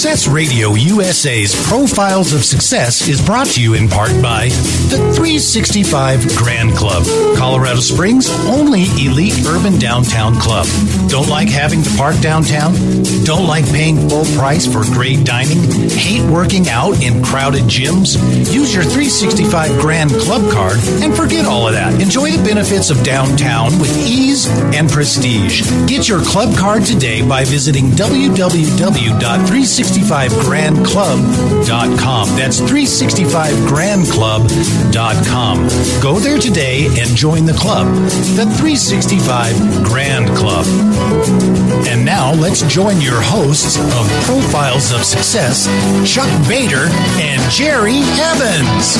Success Radio USA's Profiles of Success is brought to you in part by the 365 Grand Club, Colorado Springs' only elite urban downtown club. Don't like having to park downtown? Don't like paying full price for great dining? Hate working out in crowded gyms? Use your 365 Grand Club card and forget all of that. Enjoy the benefits of downtown with ease and prestige. Get your club card today by visiting www.365grandclub.com. That's 365grandclub.com. Go there today and join the club, the 365 Grand Club. And now let's join your hosts of Profiles of Success, Chuck Bader and Jerry Evans.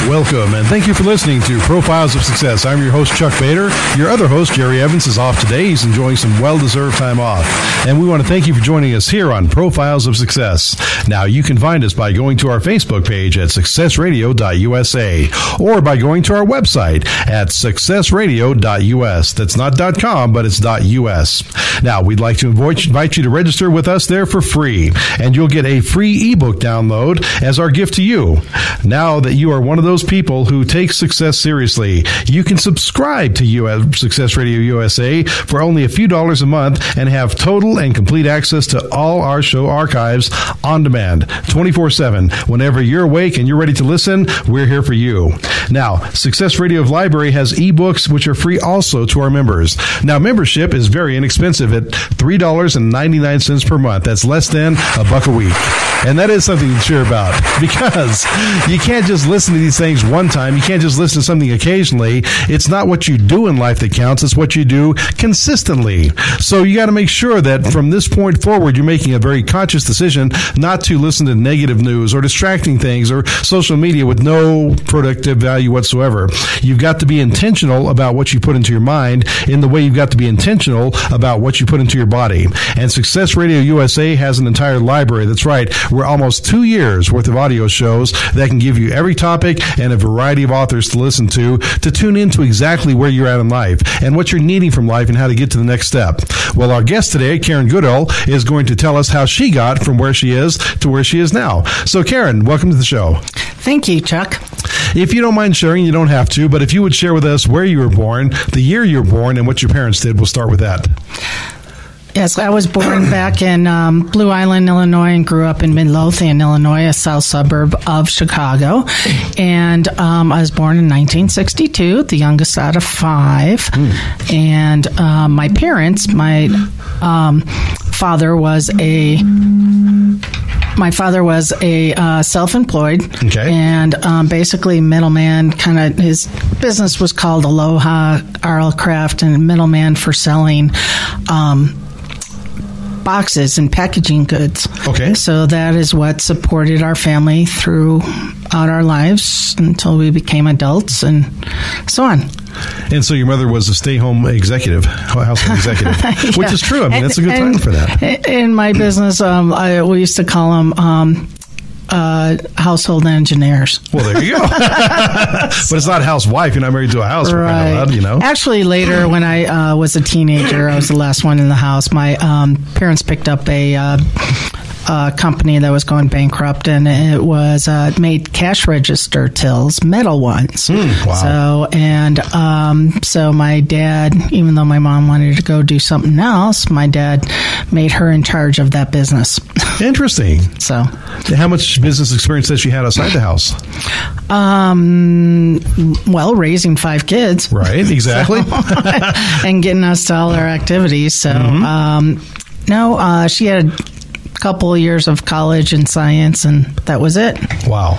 Welcome, and thank you for listening to Profiles of Success. I'm your host, Chuck Bader. Your other host, Jerry Evans, is off today. He's enjoying some well-deserved time off. And we want to thank you for joining us here on Profiles of Success. Now, you can find us by going to our Facebook page at successradio.usa or by going to our website at successradio.us. That's not .com, but it's .us. Now, we'd like to invite you to register with us there for free, and you'll get a free ebook download as our gift to you. Now that you are one of those people who take success seriously, you can subscribe to Success Radio USA for only a few dollars a month and have total and complete access to all our show archives on demand 24/7. Whenever you're awake and you're ready to listen, we're here for you. Now, Success Radio Library has ebooks which are free also to our members. Now, membership is very inexpensive at $3.99 per month. That's less than $1 a week. And that is something to cheer about, because you can't just listen to these things one time. You can't just listen to something occasionally. It's not what you do in life that counts. It's what you do consistently. So you got to make sure that from this point forward, you're making a very conscious decision not to listen to negative news or distracting things or social media with no productive value whatsoever. You've got to be intentional about what you put into your mind in the way you've got to be intentional about what you put into your body. And Success Radio USA has an entire library. That's right. We're almost 2 years worth of audio shows that can give you every topic and a variety of authors to listen to tune into exactly where you're at in life and what you're needing from life and how to get to the next step. Well, our guest today, Karen Goodell, is going to tell us how she got from where she is to where she is now. So, Karen, welcome to the show. Thank you, Chuck. If you don't mind sharing, you don't have to, but if you would share with us where you were born, the year you were born, and what your parents did, we'll start with that. Yes, I was born back in Blue Island, Illinois, and grew up in Midlothian, Illinois, a south suburb of Chicago. And I was born in 1962, the youngest out of 5. And my parents, my father was a self-employed, and basically middleman. Kind of his business was called Aloha Arl Craft, and middleman for selling boxes and packaging goods. Okay. So that is what supported our family throughout our lives until we became adults and so on. And so your mother was a stay-home executive, household executive, yeah. Which is true. I mean, that's a good title for that. In my business, we used to call them household engineers. Well, there you go. But it's not housewife. You're not married to a house. Right. Loud, you know. Actually, later when I was a teenager, I was the last one in the house. My parents picked up a company that was going bankrupt, and it was made cash register tills, metal ones. Wow. So my dad, even though my mom wanted to go do something else, my dad made her in charge of that business. Interesting. So, how much business experience has she had outside the house? Well, raising 5 kids. Right, exactly. And getting us to all our activities. So, she had a couple of years of college and science, and that was it. Wow.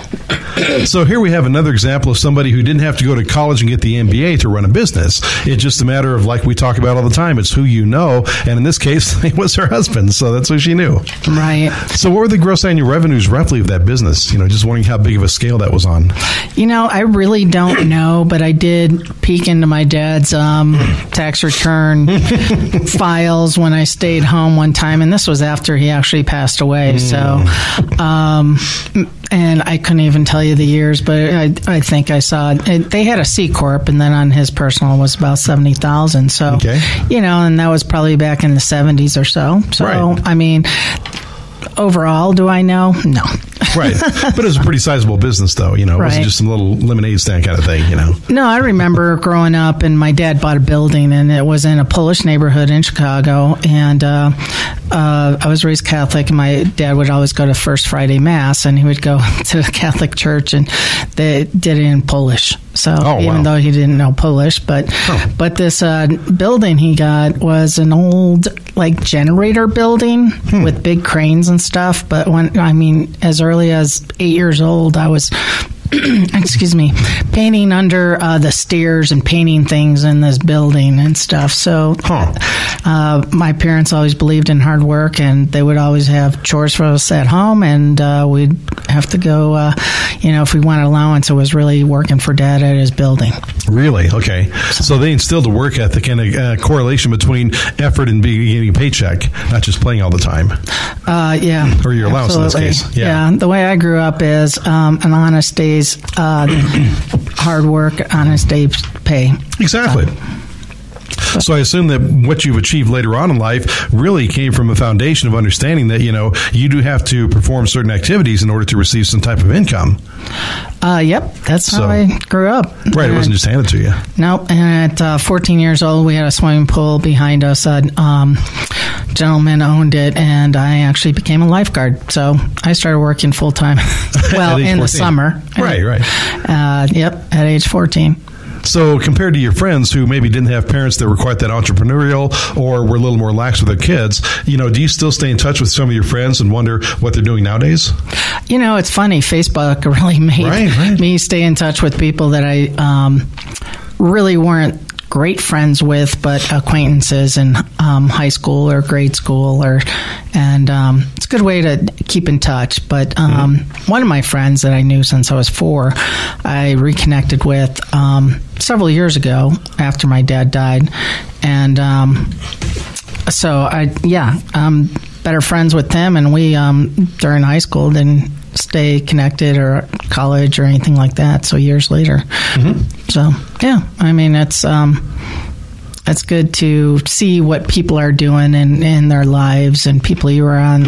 So here we have another example of somebody who didn't have to go to college and get the MBA to run a business. It's just a matter of, like we talk about all the time, it's who you know, and in this case, it was her husband, so that's who she knew. Right. So what were the gross annual revenues roughly of that business? Just wondering how big of a scale that was on. I really don't know, but I did peek into my dad's tax return files when I stayed home one time, and this was after he actually passed away. So and I couldn't even tell you the years, but I think I saw it. They had a C Corp, and then on his personal was about $70,000. So, and that was probably back in the 70s or so. So, I mean, overall, do I know? No. Right. But it was a pretty sizable business, though. It wasn't just some little lemonade stand kind of thing, No, I remember growing up, and my dad bought a building, and it was in a Polish neighborhood in Chicago. And I was raised Catholic, and my dad would always go to First Friday Mass, and he would go to the Catholic church, and they did it in Polish. So even though he didn't know Polish, but this building he got was an old generator building with big cranes and stuff. But as early as 8 years old, I was painting under the stairs and painting things in this building and stuff. So my parents always believed in hard work, and they would always have chores for us at home, and we'd have to go, if we wanted allowance, it was really working for Dad at his building. Really? Okay. So they instilled a work ethic and a correlation between effort and getting a paycheck, not just playing all the time. Yeah. Or your allowance in this case. Yeah. The way I grew up is an honest day's hard work, honest day's pay. Exactly. So I assume that what you've achieved later on in life really came from a foundation of understanding that, you do have to perform certain activities in order to receive some type of income. Yep. That's how I grew up. Right. It wasn't just handed to you. Nope. And at 14 years old, we had a swimming pool behind us. A gentleman owned it, and I actually became a lifeguard. So I started working full time. Well, in 14. The summer. Right. Yep. At age 14. So compared to your friends who maybe didn't have parents that were quite that entrepreneurial or were a little more lax with their kids, do you still stay in touch with some of your friends and wonder what they're doing nowadays? It's funny. Facebook really made me stay in touch with people that I really weren't great friends with, but acquaintances in high school or grade school, and it's a good way to keep in touch. But one of my friends that I knew since I was 4, I reconnected with several years ago after my dad died, and so I'm better friends with him, and we during high school didn't stay connected or college or anything like that. So years later. So it's good to see what people are doing in their lives, and people you were on,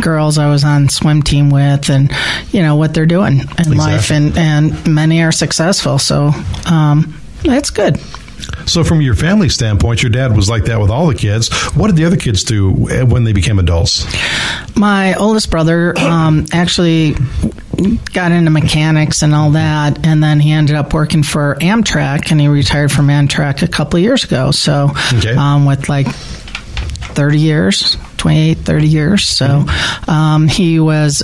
girls I was on swim team with, and what they're doing in life, and many are successful. So that's good. So from your family standpoint, your dad was like that with all the kids. What did the other kids do when they became adults? My oldest brother actually got into mechanics and all that, and then he ended up working for Amtrak, and he retired from Amtrak a couple of years ago. So with 30 years, 28, 30 years. So he was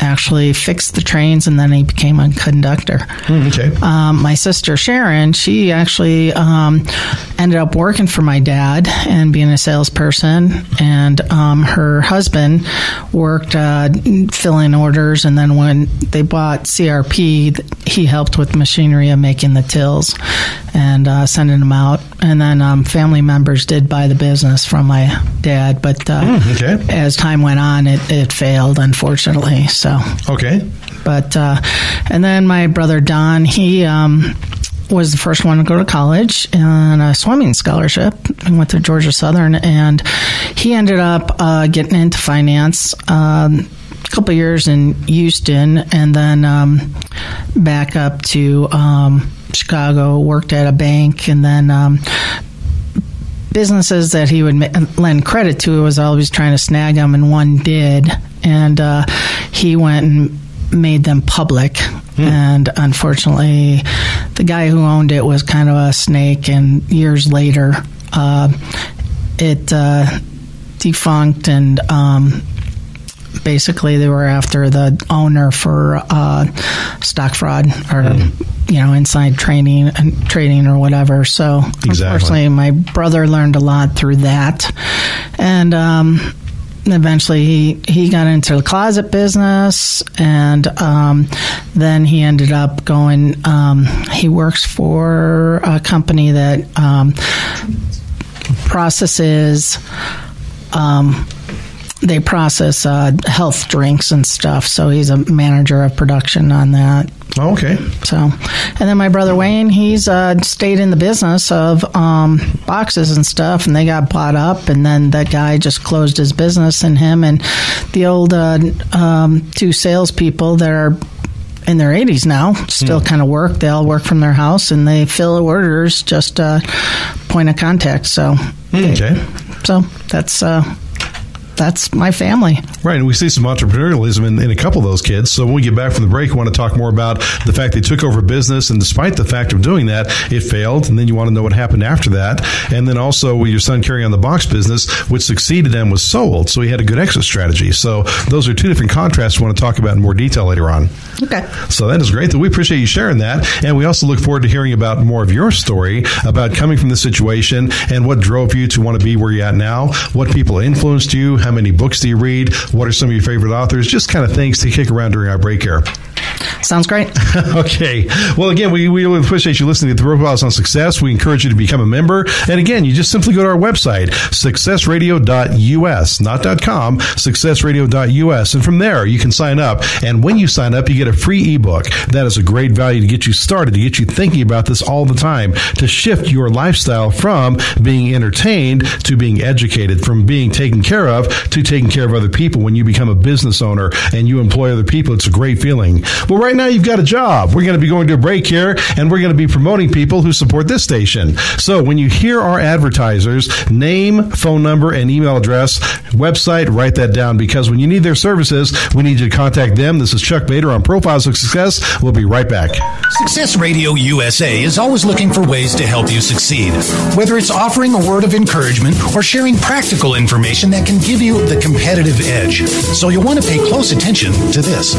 actually fixed the trains, and then he became a conductor. My sister Sharon, she actually ended up working for my dad and being a salesperson, and her husband worked filling orders, and then when they bought CRP, he helped with machinery and making the tills and sending them out. And then family members did buy the business from my dad, but as time went on, it failed, unfortunately. So but and then my brother Don, he was the first one to go to college on a swimming scholarship. He went to Georgia Southern, and he ended up getting into finance. A couple of years in Houston, and then back up to Chicago, worked at a bank, and then businesses that he would lend credit to was always trying to snag them, and one did, and he went and made them public. And unfortunately, the guy who owned it was kind of a snake, and years later it defunct, and basically they were after the owner for stock fraud or inside trading or whatever. So unfortunately my brother learned a lot through that, and eventually he got into the closet business, and then he ended up going, he works for a company that processes they process health drinks and stuff. So he's a manager of production on that. Oh, okay. So, and then my brother Wayne, he's stayed in the business of boxes and stuff, and they got bought up, and then that guy just closed his business, and him and the old two salespeople that are in their 80s now still kind of work. They all work from their house, and they fill orders, just point of contact. So, okay. So that's my family. Right, and we see some entrepreneurialism in a couple of those kids. So when we get back from the break, we want to talk more about the fact they took over business, and despite the fact of doing that, it failed, and then you want to know what happened after that. And then also with your son carrying on the box business, which succeeded and was sold, so he had a good exit strategy. So those are two different contrasts we want to talk about in more detail later on. Okay. So that is great. We appreciate you sharing that, and we also look forward to hearing about more of your story about coming from this situation and what drove you to want to be where you're at now, what people influenced you, how many books do you read, what are some of your favorite authors, just kind of things to kick around during our break here. Sounds great. Okay. Well, again, we really appreciate you listening to the Profiles on Success. We encourage you to become a member. And again, you just simply go to our website, successradio.us, not .com, successradio.us. And from there, you can sign up. And when you sign up, you get a free ebook. That is a great value to get you started, to get you thinking about this all the time, to shift your lifestyle from being entertained to being educated, from being taken care of to taking care of other people. When you become a business owner and you employ other people, it's a great feeling. Well, right now you've got a job. We're going to be going to a break here, and we're going to be promoting people who support this station. So when you hear our advertisers, name, phone number, and email address, website, write that down, because when you need their services, we need you to contact them. This is Chuck Bader on Profiles of Success. We'll be right back. Success Radio USA is always looking for ways to help you succeed, whether it's offering a word of encouragement or sharing practical information that can give you the competitive edge. So you'll want to pay close attention to this.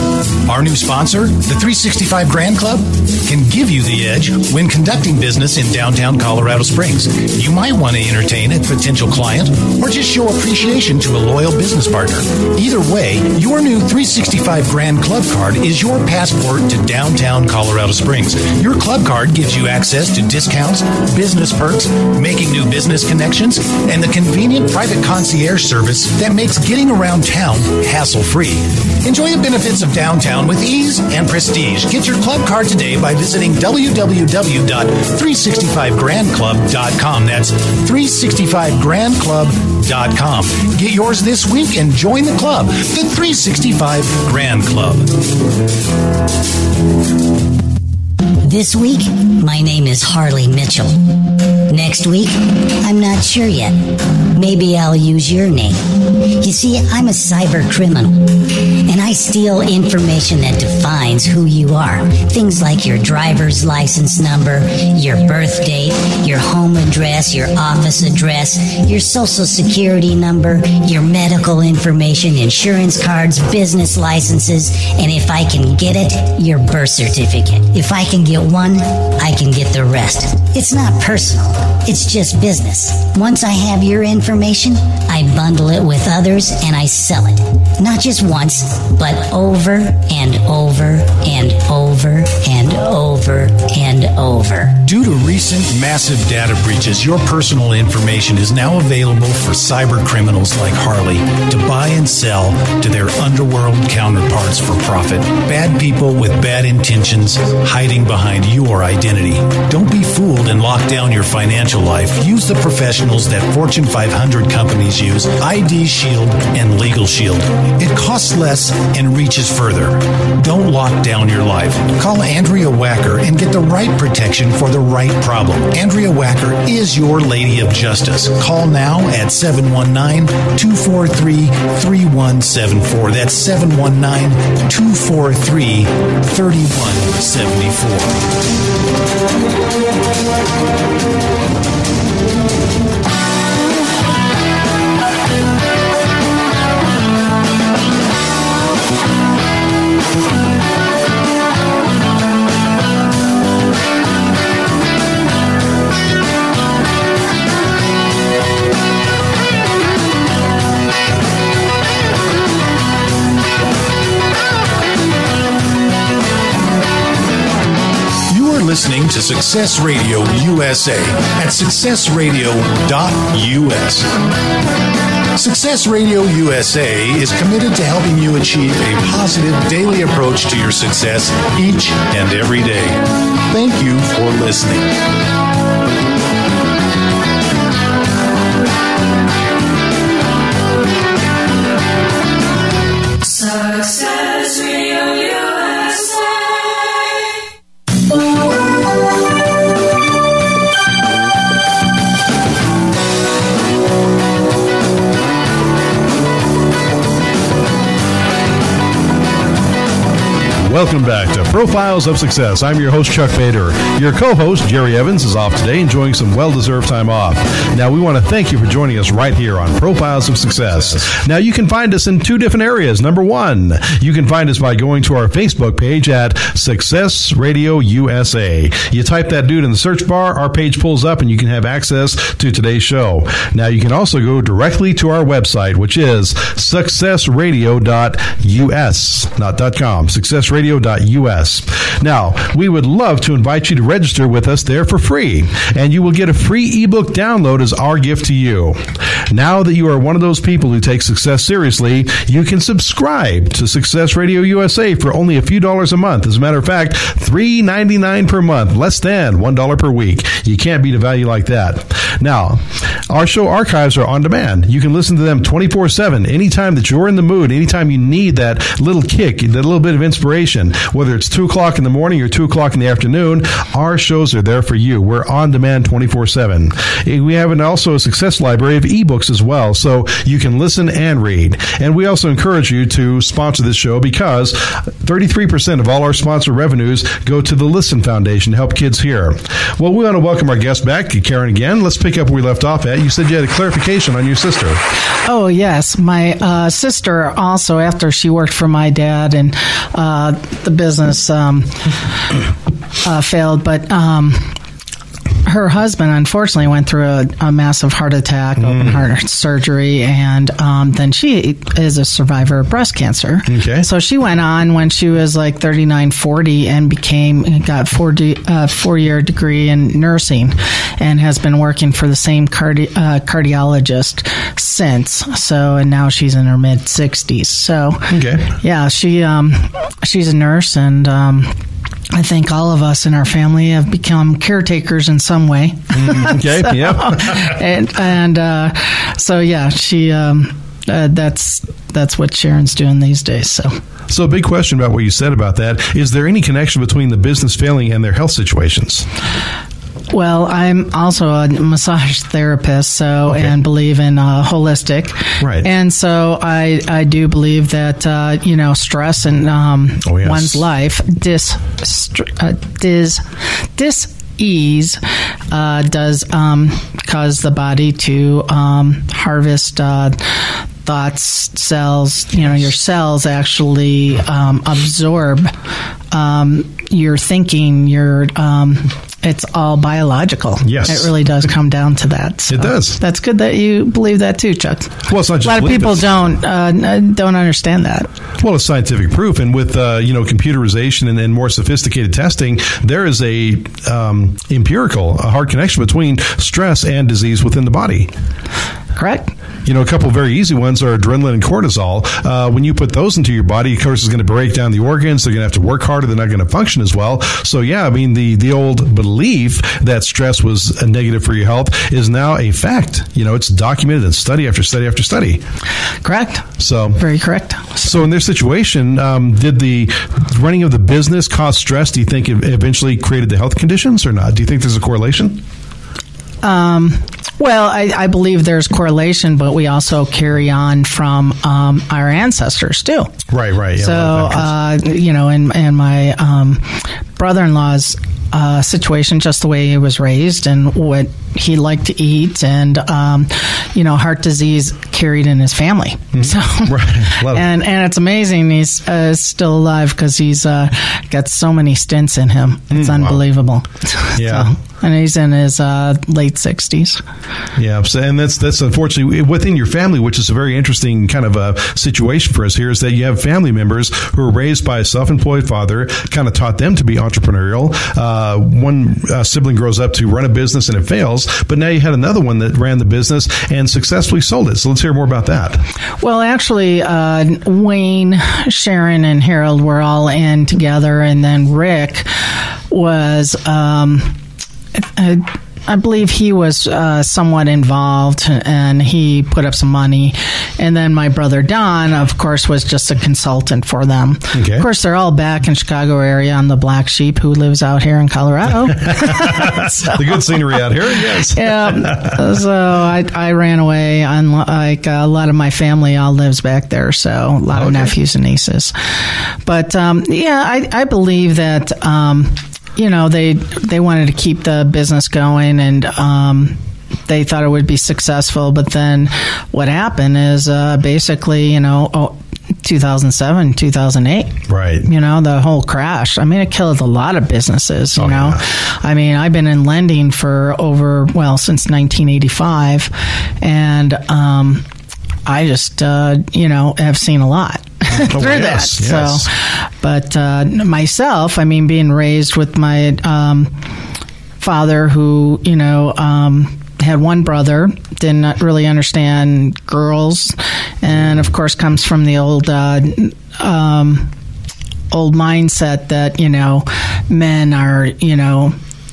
Our new sponsor, the 365 Grand Club, can give you the edge when conducting business in downtown Colorado Springs. You might want to entertain a potential client or just show appreciation to a loyal business partner. Either way, your new 365 Grand Club card is your passport to downtown Colorado Springs. Your club card gives you access to discounts, business perks, making new business connections, and the convenient private concierge service that makes getting around town hassle-free. Enjoy the benefits of downtown with ease and prestige. Get your club card today by visiting www.365grandclub.com. That's 365grandclub.com. Get yours this week and join the club, the 365 Grand Club. This week, my name is Harley Mitchell. Next week, I'm not sure yet. Maybe I'll use your name. You see, I'm a cyber criminal, and I steal information that defines who you are. Things like your driver's license number, your birth date, your home address, your office address, your social security number, your medical information, insurance cards, business licenses, and if I can get it, your birth certificate. If I can get one, I can get the rest. It's not personal. It's just business. Once I have your information, I bundle it with others and I sell it. Not just once, but over and over and over and over and over. Due to recent massive data breaches, your personal information is now available for cyber criminals like Harley to buy and sell to their underworld counterparts for profit. Bad people with bad intentions hiding behind your identity. Don't be fooled and lock down your financial life. Use the professionals that Fortune 500 companies use, ID Shield and Legal Shield. It costs less and reaches further. Don't lock down your life. Call Andrea Wacker and get the right protection for the right problem. Andrea Wacker is your Lady of Justice. Call now at 719-243-3174. That's 719-243-3174. listening to Success Radio USA at successradio.us. Success Radio USA is committed to helping you achieve a positive daily approach to your success each and every day. Thank you for listening. Success Radio USA. Welcome back to Profiles of Success. I'm your host, Chuck Bader. Your co-host, Jerry Evans, is off today, enjoying some well-deserved time off. Now, we want to thank you for joining us right here on Profiles of Success. Now, you can find us in two different areas. Number one, you can find us by going to our Facebook page at Success Radio USA. You type that dude in the search bar, our page pulls up, and you can have access to today's show. Now, you can also go directly to our website, which is successradio.us, not .com, successradio.us. Now, we would love to invite you to register with us there for free, and you will get a free ebook download as our gift to you. Now that you are one of those people who take success seriously, you can subscribe to Success Radio USA for only a few dollars a month. As a matter of fact, $3.99 per month, less than $1 per week. You can't beat a value like that. Now, our show archives are on demand. You can listen to them 24/7, anytime that you're in the mood, anytime you need that little kick, that little bit of inspiration. Whether it's 2 o'clock in the morning or 2 o'clock in the afternoon, our shows are there for you. We're on demand 24/7. We have also a success library of ebooks as well, so you can listen and read. And we also encourage you to sponsor this show because 33% of all our sponsor revenues go to the Listen Foundation to help kids hear. Well, we want to welcome our guest back, Karen, again. Let's pick up where we left off at. You said you had a clarification on your sister. Oh, yes. My sister also, after she worked for my dad and the business failed, but her husband unfortunately went through a massive heart attack, open heart surgery, and then she is a survivor of breast cancer. Okay. So she went on when she was like 39, 40 and got 4-year degree in nursing and has been working for the same cardiologist since. So, and now she's in her mid 60s. So, okay. Yeah, she's a nurse, and I think all of us in our family have become caretakers in some way. Okay, so, yeah. So yeah, she that's what Sharon's doing these days. So a big question about what you said about that. Is there any connection between the business failing and their health situations? Well, I'm also a massage therapist, and believe in holistic. Right. And so I do believe that stress in one's life, dis-ease does cause the body to harvest thoughts, cells. Your cells actually absorb your thinking, it's all biological. Yes. It really does come down to that. So it does. That's good that you believe that too, Chuck. Well, it's not just a lot of people don't understand that. Well, it's scientific proof, and with computerization and more sophisticated testing, there is a hard connection between stress and disease within the body. Correct. A couple of very easy ones are adrenaline and cortisol. When you put those into your body, of course, it's going to break down the organs. They're going to have to work harder. They're not going to function as well. So, yeah, I mean, the old belief that stress was a negative for your health is now a fact. It's documented in study after study after study. Correct. So very correct. So in their situation, did the running of the business cause stress? Do you think it eventually created the health conditions or not? Do you think there's a correlation? Well, I believe there's correlation, but we also carry on from our ancestors too. Right. Yeah, so, in my brother-in-law's situation, just the way he was raised and what he liked to eat, and heart disease carried in his family. So, right. and it's amazing he's still alive because he's got so many stints in him. It's unbelievable. Yeah. So, and he's in his late 60s. Yeah, and that's unfortunately within your family, which is a very interesting kind of a situation for us here, is that you have family members who were raised by a self-employed father, kind of taught them to be entrepreneurial. One sibling grows up to run a business and it fails, but now you had another one that ran the business and successfully sold it. So let's hear more about that. Well, actually, Wayne, Sharon, and Harold were all in together, and then Rick was... I believe he was somewhat involved, and he put up some money. And then my brother Don, of course, was just a consultant for them. Okay. Of course, they're all back in Chicago area on the Black Sheep, who lives out here in Colorado. The good scenery out here, yes. Yeah. So I ran away. Unlike a lot of my family, all lives back there. So a lot of nephews and nieces. But I believe that. They wanted to keep the business going, and they thought it would be successful. But then what happened is basically, 2007, 2008. Right. The whole crash. I mean, it killed a lot of businesses, you know. Yeah. I mean, I've been in lending since 1985, and I just, have seen a lot. Through that. Yes. So, but myself, I mean, being raised with my father, who had one brother, didn't really understand girls, and of course comes from the old mindset that men are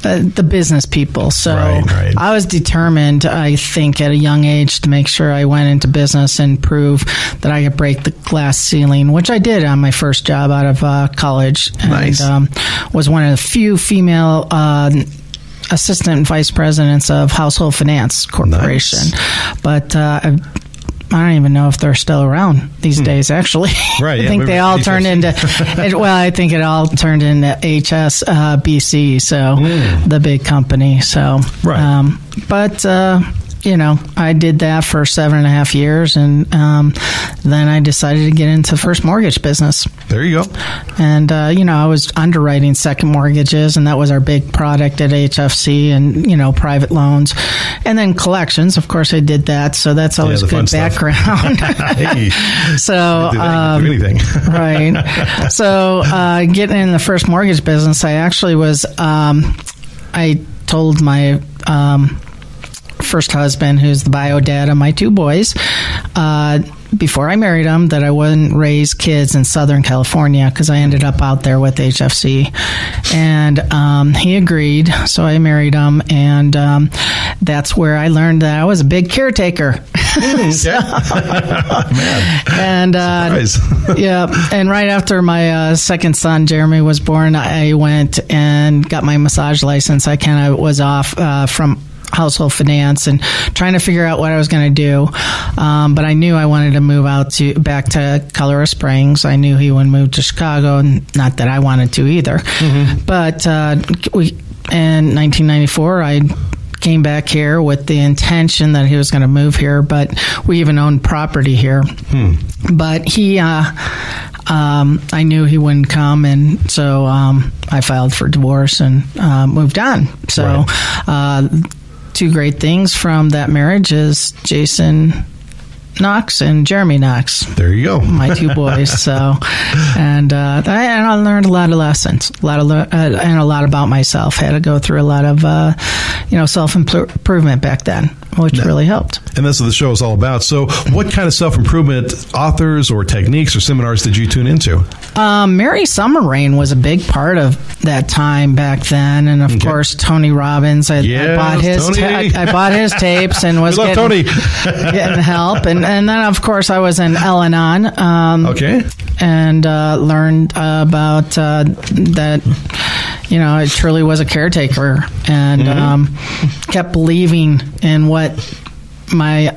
the business people. So right. I was determined, I think, at a young age to make sure I went into business and prove that I could break the glass ceiling, which I did on my first job out of college. Nice. And was one of the few female assistant and vice presidents of Household Finance Corporation. Nice. But I don't even know if they're still around these days, actually. Right. I think they all turned into, I think it all turned into HSBC, so the big company. So, right. I did that for 7.5 years, and then I decided to get into the first mortgage business. There you go. And, I was underwriting second mortgages, and that was our big product at HFC, and, private loans. And then collections, of course, I did that, so that's always good background. Hey, so, do anything. Right. So, getting in the first mortgage business, I actually was, I told my first husband, who's the bio dad of my two boys, before I married him, that I wouldn't raise kids in Southern California because I ended up out there with HFC. And he agreed, so I married him, and that's where I learned that I was a big caretaker. Man. And and right after my second son, Jeremy, was born, I went and got my massage license. I kind of was off from household finance and trying to figure out what I was going to do. But I knew I wanted to move back to Colorado Springs. I knew he would move to Chicago, and not that I wanted to either. Mm-hmm. But in 1994, I came back here with the intention that he was going to move here, but we even owned property here. But he, I knew he wouldn't come, and so I filed for divorce and moved on. So two great things from that marriage is Jason Knox and Jeremy Knox. There you go. My two boys. So, and I learned a lot of lessons, and a lot about myself. Had to go through a lot of, self-improvement back then, which really helped. And that's what the show is all about. So what kind of self-improvement authors or techniques or seminars did you tune into? Mary Summer Rain was a big part of that time back then. And, of course, Tony Robbins. I bought his tapes and was getting help. And then, of course, I was in Al-Anon. And learned about that, I truly was a caretaker and kept believing in what my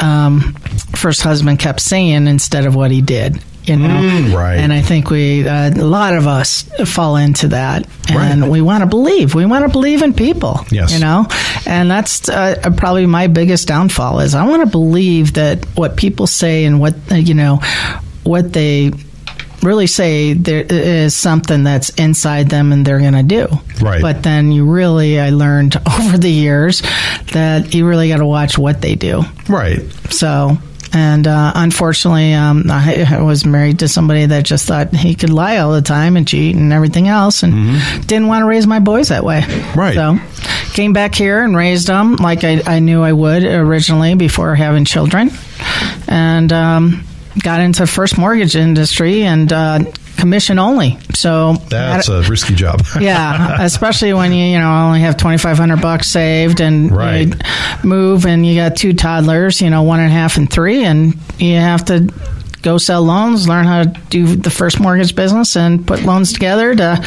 first husband kept saying instead of what he did. you know. Right. And I think a lot of us fall into that, and we want to believe. We want to believe in people. Yes. You know, and that's probably my biggest downfall is I want to believe that what people say and what what they really say there is something that's inside them and they're going to do. Right. But then I learned over the years that you really got to watch what they do. Right. So, and unfortunately, I was married to somebody that just thought he could lie all the time and cheat and everything else, and didn't want to raise my boys that way. Right. So, came back here and raised them like I knew I would originally before having children, and got into the first mortgage industry and commission only. So that's a risky job. Yeah, especially when you only have $2,500 saved and you move and you got 2 toddlers, 1.5 and 3, and you have to go sell loans, learn how to do the first mortgage business, and put loans together to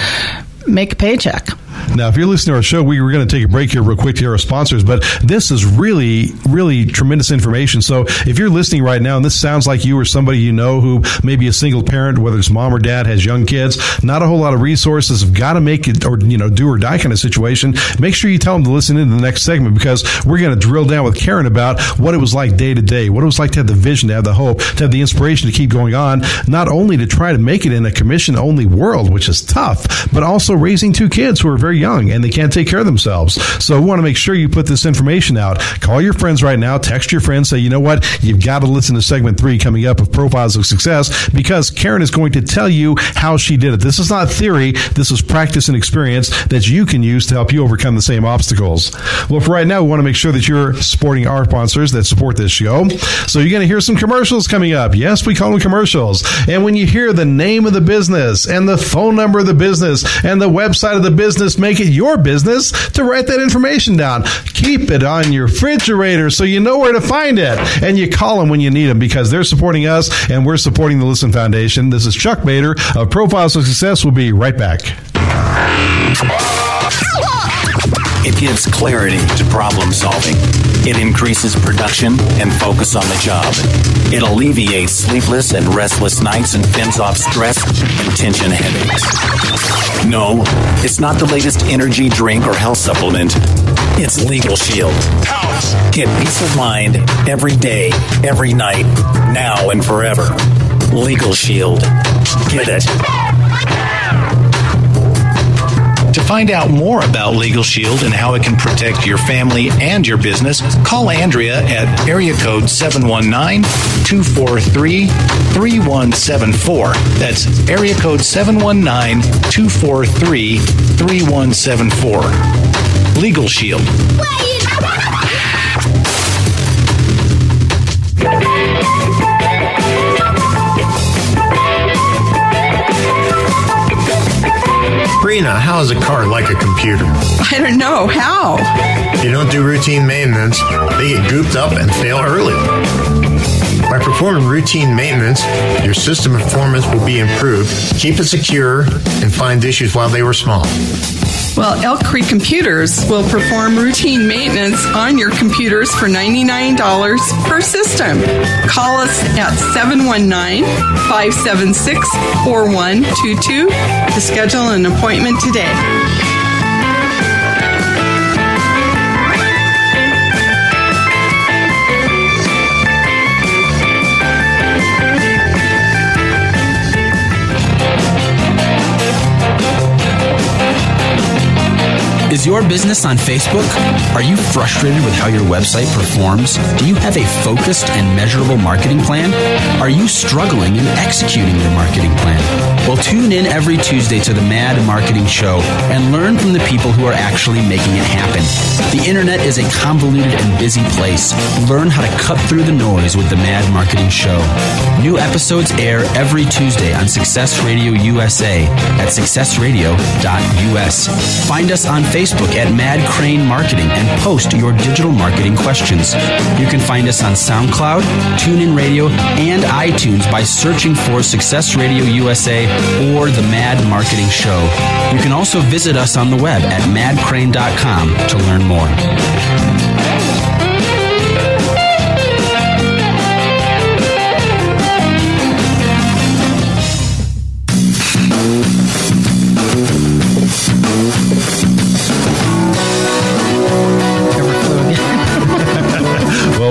make a paycheck. Now, if you're listening to our show, we were going to take a break here real quick to hear our sponsors, but this is really, really tremendous information. So if you're listening right now, and this sounds like you or somebody you know who may be a single parent, whether it's mom or dad, has young kids, not a whole lot of resources, have got to make it, or, do or die kind of situation, make sure you tell them to listen into the next segment, because we're going to drill down with Karen about what it was like day to day, what it was like to have the vision, to have the hope, to have the inspiration to keep going on, not only to try to make it in a commission-only world, which is tough, but also raising 2 kids who are very young and they can't take care of themselves. So we want to make sure you put this information out. Call your friends right now, text your friends, say, you know what, you've got to listen to segment 3 coming up of Profiles of Success, because Karen is going to tell you how she did it. This is not theory, this is practice and experience that you can use to help you overcome the same obstacles. Well, for right now, we want to make sure that you're supporting our sponsors that support this show. So you're going to hear some commercials coming up. Yes, we call them commercials. And when you hear the name of the business and the phone number of the business and the website of the business, make it your business to write that information down. Keep it on your refrigerator so you know where to find it. And you call them when you need them, because they're supporting us and we're supporting the Listen Foundation. This is Chuck Bader of Profiles of Success. We'll be right back. It gives clarity to problem solving. It increases production and focus on the job. It alleviates sleepless and restless nights and fends off stress and tension headaches. No, it's not the latest energy drink or health supplement. It's Legal Shield. Get peace of mind every day, every night, now and forever. Legal Shield. Get it. To find out more about Legal Shield and how it can protect your family and your business, call Andrea at area code 719-243-3174. That's area code 719-243-3174. Legal Shield. Rena, how is a car like a computer? I don't know. How? If you don't do routine maintenance, they get gooped up and fail early. By performing routine maintenance, your system performance will be improved, keep it secure, and find issues while they were small. Well, Elk Creek Computers will perform routine maintenance on your computers for $99 per system. Call us at 719-576-4122 to schedule an appointment today. Is your business on Facebook? Are you frustrated with how your website performs? Do you have a focused and measurable marketing plan? Are you struggling in executing your marketing plan? Well, tune in every Tuesday to the Mad Marketing Show and learn from the people who are actually making it happen. The internet is a convoluted and busy place. Learn how to cut through the noise with the Mad Marketing Show. New episodes air every Tuesday on Success Radio USA at successradio.us. Find us on Facebook at Mad Crane Marketing and post your digital marketing questions. You can find us on SoundCloud, TuneIn Radio, and iTunes by searching for Success Radio USA or The Mad Marketing Show. You can also visit us on the web at madcrane.com to learn more.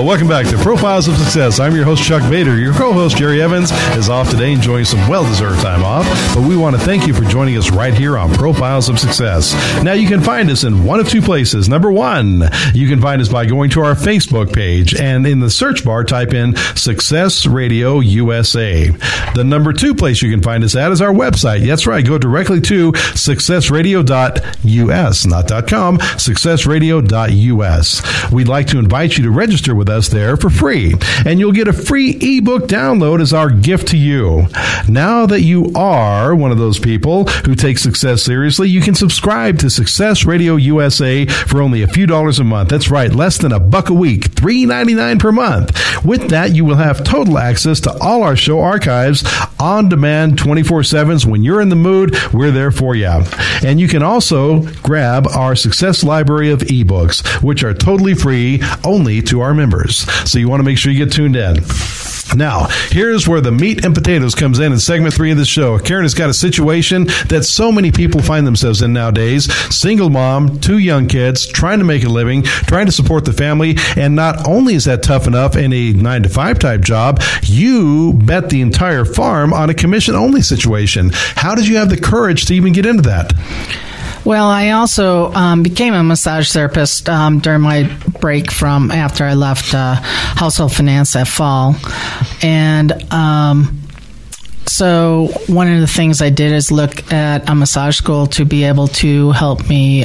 welcome back to Profiles of Success. I'm your host, Chuck Bader. Your co-host, Jerry Evans, is off today enjoying some well-deserved time off, but we want to thank you for joining us right here on Profiles of Success. Now, you can find us in one of two places. Number one, you can find us by going to our Facebook page, and in the search bar, type in Success Radio USA. The number two place you can find us at is our website. That's right. Go directly to successradio.us, not .com, successradio.us. We'd like to invite you to register with us there for free, and you'll get a free ebook download as our gift to you. Now that you are one of those people who take success seriously, you can subscribe to Success Radio USA for only a few dollars a month. That's right, less than $1 a week, $3.99 per month. With that, you will have total access to all our show archives on demand 24/7. When you're in the mood, we're there for you. And you can also grab our Success Library of ebooks, which are totally free only to our members. So you want to make sure you get tuned in. Now, here's where the meat and potatoes comes in segment 3 of the show. Karen has got a situation that so many people find themselves in nowadays. Single mom, 2 young kids, trying to make a living, trying to support the family, and not only is that tough enough in a 9-to-5 type job, you bet the entire farm on a commission-only situation. How did you have the courage to even get into that? Well, I also became a massage therapist during my break from after I left household finance that fall. And so one of the things I did is look at a massage school to be able to help me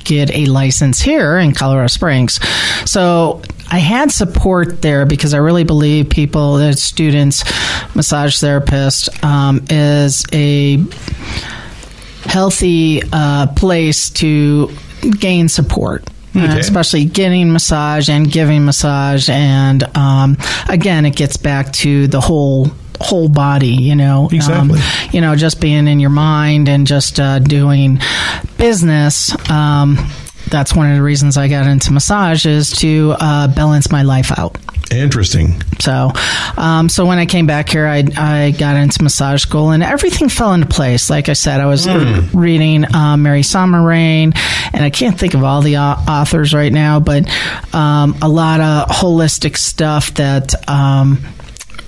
get a license here in Colorado Springs. So I had support there because I really believe people, that students, massage therapist is a healthy place to gain support. Okay. Especially getting massage and giving massage, and again, it gets back to the whole body, you know. Exactly. Just being in your mind and just doing business. That's one of the reasons I got into massage, is to balance my life out. Interesting. So when I came back here, I got into massage school, and everything fell into place. Like I said, I was reading Mary Sommerain, and I can't think of all the authors right now, but a lot of holistic stuff that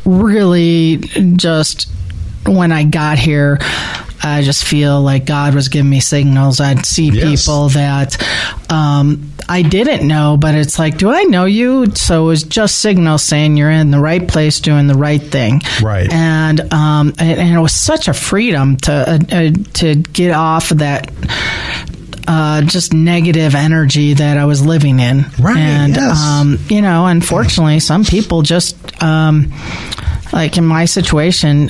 really just, when I got here, I just feel like God was giving me signals. I'd see people that I didn't know, but it's like, do I know you? So it was just signals saying you're in the right place, doing the right thing. Right. And it was such a freedom to get off of that just negative energy that I was living in. Right. And, yes. Unfortunately, some people just, like in my situation,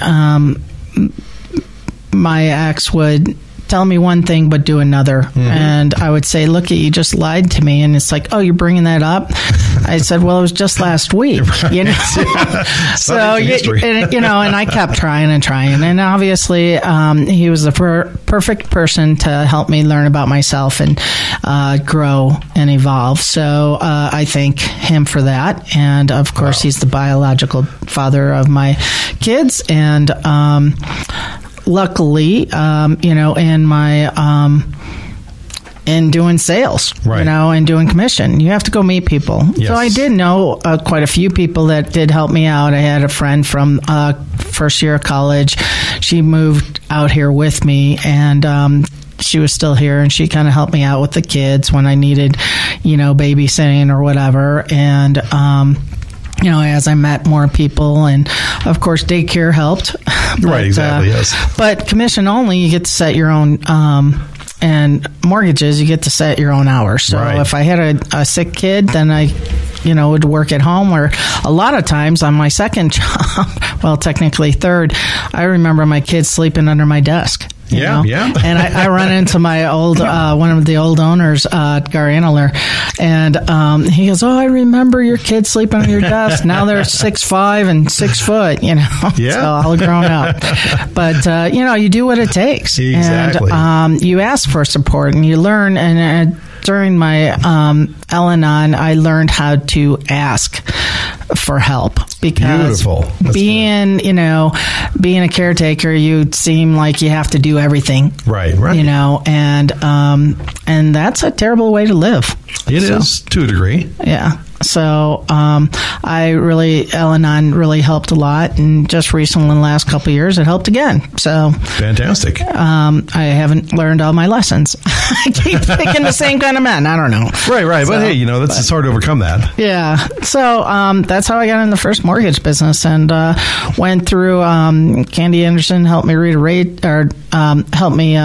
my ex would tell me one thing but do another, and I would say, look, you just lied to me. And it's like, oh, you're bringing that up? I said, well, it was just last week. Right. So and I kept trying, and obviously he was the perfect person to help me learn about myself and grow and evolve. So I thank him for that, and of course he's the biological father of my kids. And luckily, in my in doing sales, right, and doing commission, you have to go meet people. Yes. So I did know quite a few people that did help me out. I had a friend from first year of college. She moved out here with me, and she was still here, and she kind of helped me out with the kids when I needed, babysitting or whatever. And as I met more people, and of course daycare helped. Right, exactly, yes. But commission only, you get to set your own, and mortgages, you get to set your own hours. So if I had a sick kid, then I, would work at home, or a lot of times on my second job, well, technically third, I remember my kids sleeping under my desk. Yeah. And I run into my old, one of the old owners, Gar Anneler, and he goes, oh, I remember your kids sleeping on your desk. Now they're 6'5" and 6 foot, so all grown up. But, you do what it takes. Exactly. And you ask for support, and you learn, and during my Al-Anon, I learned how to ask for help, because being a caretaker, you seem like you have to do everything, right, and that's a terrible way to live. It is, to a degree. Yeah. So Al-Anon really helped a lot, and just recently, in the last couple of years, it helped again. So fantastic. I haven't learned all my lessons. I keep picking the same kind of men. I don't know. Right. So, but hey, it's hard to overcome that. Yeah. So that's how I got in the first mortgage business, and went through. Candy Anderson helped me read a rate, or helped me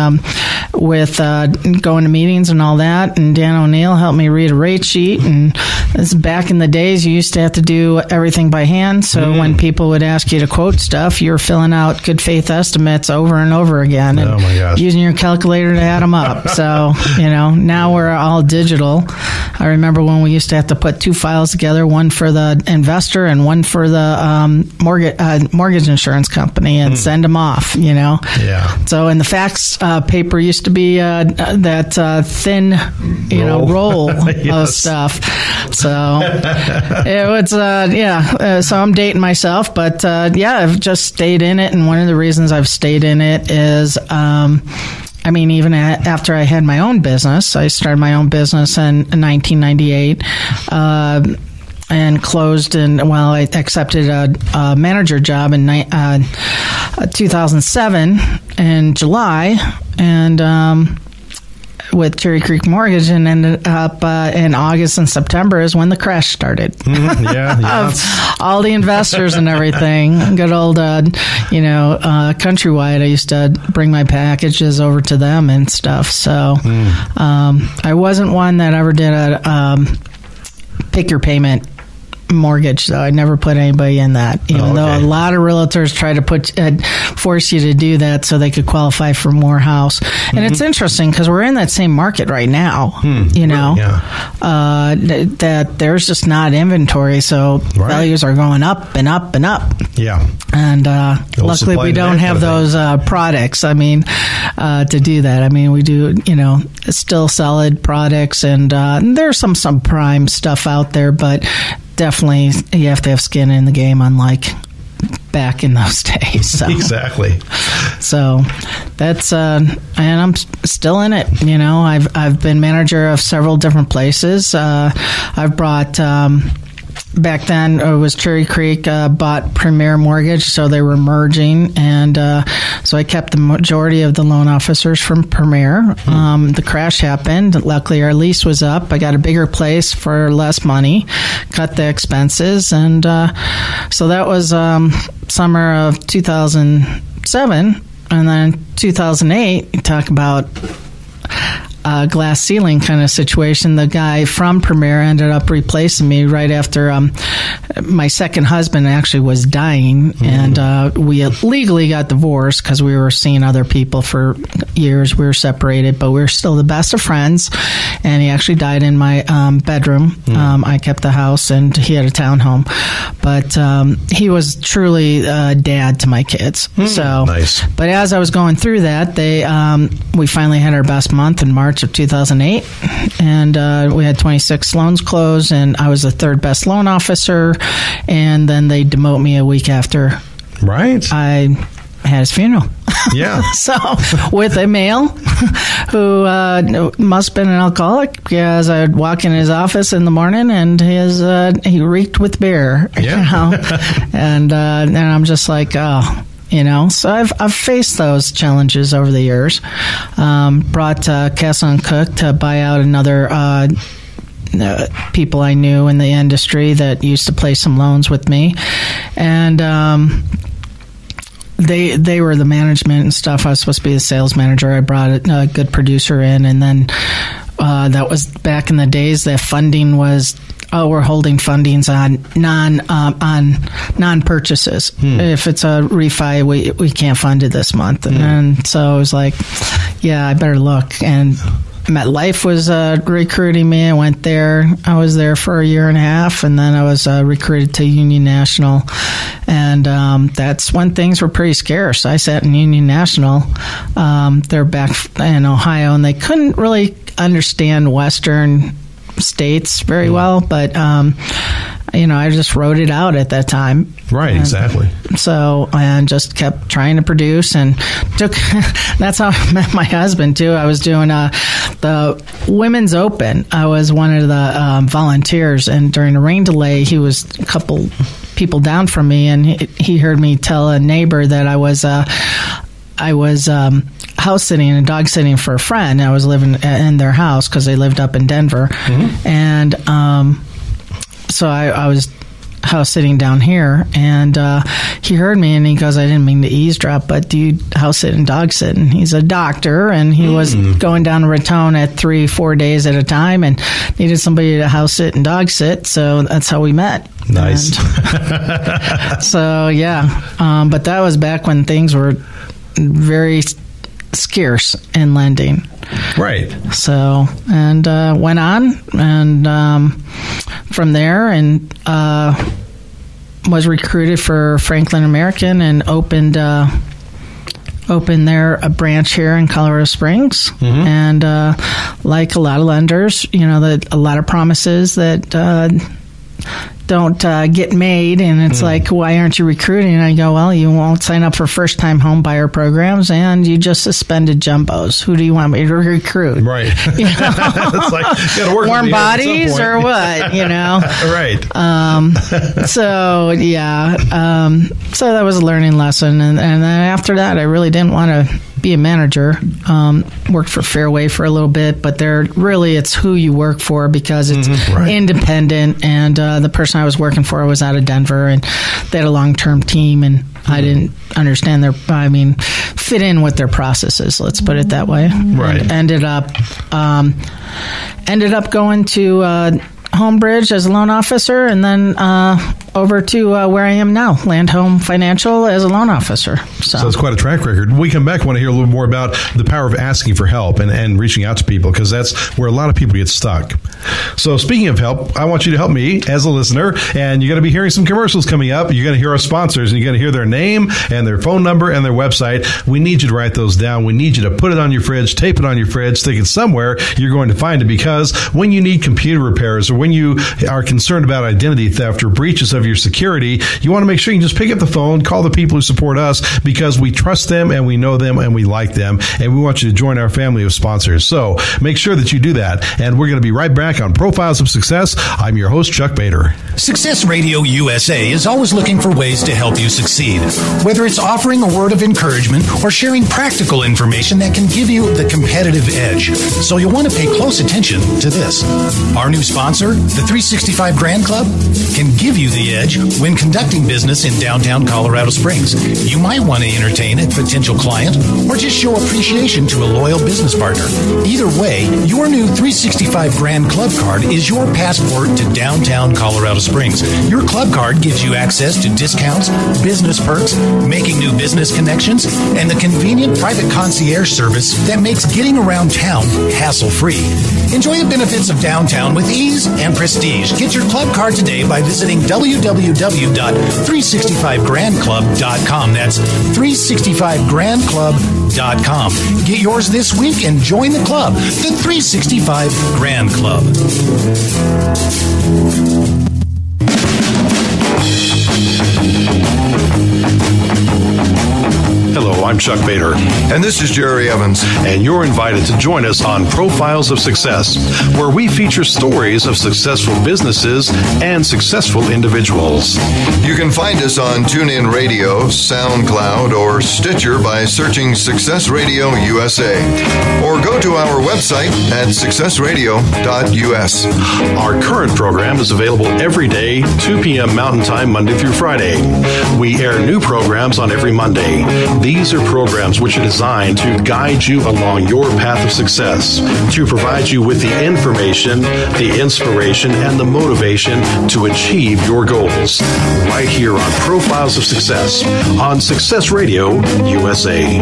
with going to meetings and all that, and Dan O'Neill helped me read a rate sheet. And this is back in the days, you used to have to do everything by hand. So when people would ask you to quote stuff, you're filling out good faith estimates over and over again, and my gosh, using your calculator to add them up. So now we're all digital. I remember when we used to have to put two files together, one for the investor and one for the mortgage insurance company, and send them off. Yeah. So, and the fax paper used to be that thin, roll of stuff. So it was, so I'm dating myself, but I've just stayed in it. And one of the reasons I've stayed in it is, even after I had my own business, I started my own business in 1998. And closed, I accepted a manager job in 2007 in July, and with Cherry Creek Mortgage, and ended up in August and September is when the crash started. Of all the investors and everything. Good old, Countrywide. I used to bring my packages over to them and stuff. So I wasn't one that ever did a pick your payment mortgage, though. I never put anybody in that, even though a lot of realtors try to force you to do that so they could qualify for more house. And it's interesting because we're in that same market right now, that there's just not inventory, so values are going up and up and up. Yeah. And luckily we don't have those products, to do that. We do, still solid products, and there's some prime stuff out there, but definitely you have to have skin in the game, unlike back in those days. So. Exactly. So that's and I'm still in it. I've been manager of several different places. I've brought back then it was Cherry Creek bought Premier Mortgage, so they were merging, and so I kept the majority of the loan officers from Premier. The crash happened. Luckily, our lease was up. I got a bigger place for less money, cut the expenses, and so that was summer of 2007, and then 2008. You talk about glass ceiling kind of situation. The guy from Premier ended up replacing me right after my second husband actually was dying, and we legally got divorced because we were seeing other people for years. We were separated, but we were still the best of friends, and he actually died in my bedroom. I kept the house, and he had a townhome, but he was truly a dad to my kids. So nice. But as I was going through that, we finally had our best month in March of 2008, and we had 26 loans closed, and I was the third best loan officer, and then they demote me a week after I had his funeral. Yeah. So with a male who must have been an alcoholic, because I would walk in his office in the morning and he reeked with beer. And I'm just like, oh. So I've faced those challenges over the years. Brought Castle and Cook to buy out another people I knew in the industry that used to place some loans with me, and they were the management and stuff. I was supposed to be the sales manager. I brought a good producer in, and then that was back in the days that funding was. We're holding fundings on non-purchases. If it's a refi, we can't fund it this month. And so I was like, yeah, I better look. And MetLife was recruiting me. I went there. I was there for a year and a half, and then I was recruited to Union National. And that's when things were pretty scarce. I sat in Union National. They're back in Ohio, and they couldn't really understand Western states very well, but I just wrote it out at that time. Right, exactly. So, and just kept trying to produce and that's how I met my husband too. I was doing the Women's Open. I was one of the volunteers, and during a rain delay, he was a couple people down from me, and he heard me tell a neighbor that I was house sitting and dog sitting for a friend. I was living in their house because they lived up in Denver. Mm-hmm. And so I was house sitting down here, and he heard me, and he goes, I didn't mean to eavesdrop, but do you house sit and dog sit? And he's a doctor, and he was going down to Raton at 3-4 days at a time and needed somebody to house sit and dog sit, so that's how we met. Nice. So, yeah. But that was back when things were very scarce in lending. Right. So, and went on, and from there, and was recruited for Franklin American and opened their a branch here in Colorado Springs. Mm-hmm. And like a lot of lenders, a lot of promises that don't get made, and it's like, why aren't you recruiting? And I go, well, you won't sign up for first-time home buyer programs, and you just suspended jumbos. Who do you want me to recruit? Right. It's like, you gotta work warm bodies or what? Right. So yeah. So that was a learning lesson, and then after that, I really didn't want to be a manager. Worked for Fairway for a little bit, but it's who you work for, because it's independent, and the person I was working for was out of Denver, and they had a long-term team, and I didn't understand fit in with their processes, let's put it that way. Right. And ended up going to Homebridge as a loan officer, and then over to where I am now, Land Home Financial as a loan officer. So it's quite a track record. When we come back, I want to hear a little more about the power of asking for help and reaching out to people, because that's where a lot of people get stuck. So speaking of help, I want you to help me as a listener, and you're going to be hearing some commercials coming up. You're going to hear our sponsors, and you're going to hear their name and their phone number and their website. We need you to write those down. We need you to put it on your fridge, tape it on your fridge, stick it somewhere. You're going to find it, because when you need computer repairs, or when you are concerned about identity theft or breaches of your security, you want to make sure you just pick up the phone, call the people who support us, because we trust them and we know them and we like them, and we want you to join our family of sponsors. So make sure that you do that, and we're going to be right back on Profiles of Success. I'm your host, Chuck Bader. Success Radio USA is always looking for ways to help you succeed, whether it's offering a word of encouragement or sharing practical information that can give you the competitive edge. So you'll want to pay close attention to this. Our new sponsor, the 365 Grand Club, can give you the edge when conducting business in downtown Colorado Springs. You might want to entertain a potential client or just show appreciation to a loyal business partner. Either way, your new 365 Grand Club card is your passport to downtown Colorado Springs. Your club card gives you access to discounts, business perks, making new business connections, and the convenient private concierge service that makes getting around town hassle-free. Enjoy the benefits of downtown with ease and prestige. Get your club card today by visiting www.365grandclub.com. That's 365grandclub.com. Get yours this week and join the club, the 365 Grand Club. Hello, I'm Chuck Bader. And this is Jerry Evans. And you're invited to join us on Profiles of Success, where we feature stories of successful businesses and successful individuals. You can find us on TuneIn Radio, SoundCloud, or Stitcher by searching Success Radio USA. Or go to our website at successradio.us. Our current program is available every day, 2 p.m. Mountain Time, Monday through Friday. We air new programs on every Monday. These are programs which are designed to guide you along your path of success, to provide you with the information, the inspiration, and the motivation to achieve your goals. Right here on Profiles of Success on Success Radio USA.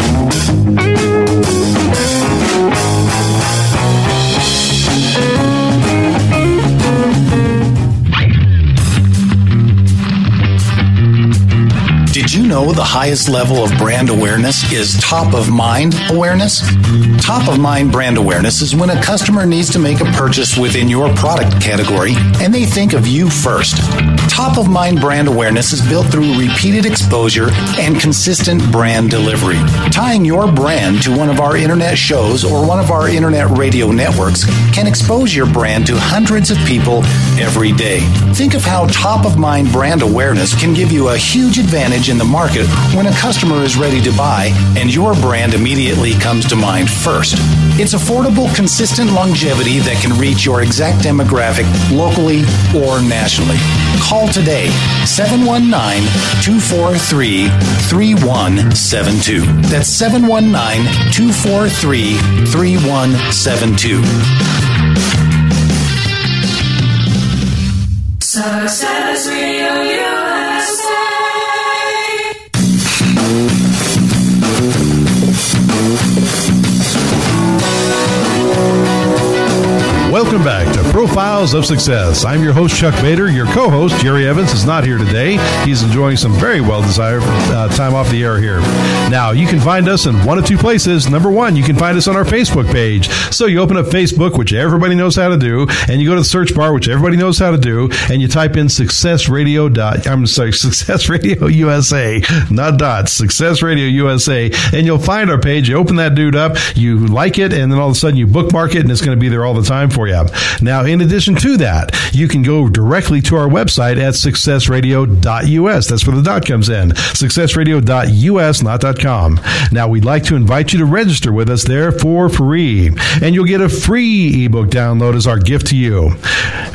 Did you know the highest level of brand awareness is top-of-mind awareness? Top-of-mind brand awareness is when a customer needs to make a purchase within your product category and they think of you first. Top-of-mind brand awareness is built through repeated exposure and consistent brand delivery. Tying your brand to one of our internet shows or one of our internet radio networks can expose your brand to hundreds of people every day. Think of how top-of-mind brand awareness can give you a huge advantage in the market when a customer is ready to buy and your brand immediately comes to mind first. It's affordable, consistent longevity that can reach your exact demographic locally or nationally. Call today, 719-243-3172. That's 719-243-3172. Success Radio USA. Welcome back to Profiles of Success. I'm your host, Chuck Bader. Your co-host, Jerry Evans, is not here today. He's enjoying some very well-deserved time off the air here. Now, you can find us in one of two places. Number one, you can find us on our Facebook page. So you open up Facebook, which everybody knows how to do, and you go to the search bar, which everybody knows how to do, and you type in Success Radio USA, not dots, Success Radio USA, and you'll find our page. You open that dude up, you like it, and then all of a sudden you bookmark it, and it's going to be there all the time for you. Now, in addition to that, you can go directly to our website at successradio.us. That's where the dot comes in. Successradio.us, not .com. Now, we'd like to invite you to register with us there for free, and you'll get a free ebook download as our gift to you.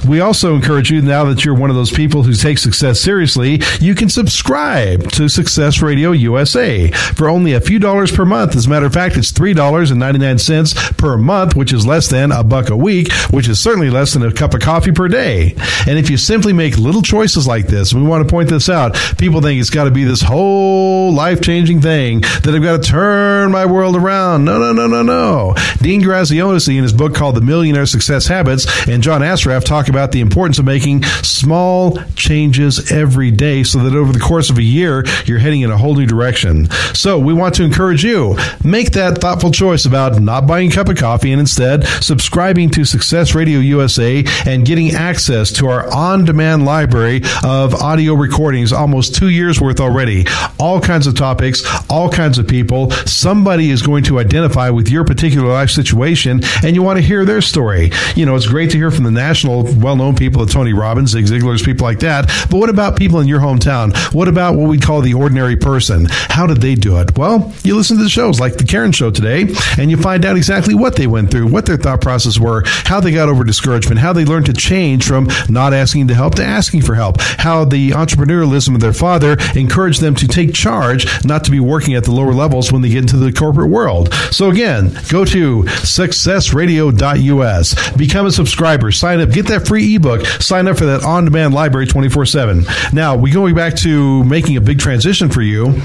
We also encourage you, now that you're one of those people who take success seriously, you can subscribe to Success Radio USA for only a few dollars per month. As a matter of fact, it's $3.99 per month, which is less than $1 a week, which is certainly less than a cup of coffee per day. And if you simply make little choices like this, and we want to point this out, people think it's got to be this whole life-changing thing that I've got to turn my world around. No. Dean Graziosi, in his book called The Millionaire Success Habits, and John Assaraf talk about the importance of making small changes every day so that over the course of a year, you're heading in a whole new direction. So we want to encourage you, make that thoughtful choice about not buying a cup of coffee and instead subscribing to Success Radio USA and getting access to our on-demand library of audio recordings, almost 2 years worth already. All kinds of topics, all kinds of people. Somebody is going to identify with your particular life situation, and you want to hear their story. You know, it's great to hear from the national well-known people, the Tony Robbins, Zig Ziglar's, people like that. But what about people in your hometown? What about what we call the ordinary person? How did they do it? Well, you listen to the shows like the Karen Show today, and you find out exactly what they went through, what their thought process were, how they got over discouragement, how they learned to change from not asking to help to asking for help, how the entrepreneurialism of their father encouraged them to take charge, not to be working at the lower levels when they get into the corporate world. So again, go to successradio.us, become a subscriber, sign up, get that free ebook, sign up for that on-demand library 24/7. Now, we going back to making a big transition for you.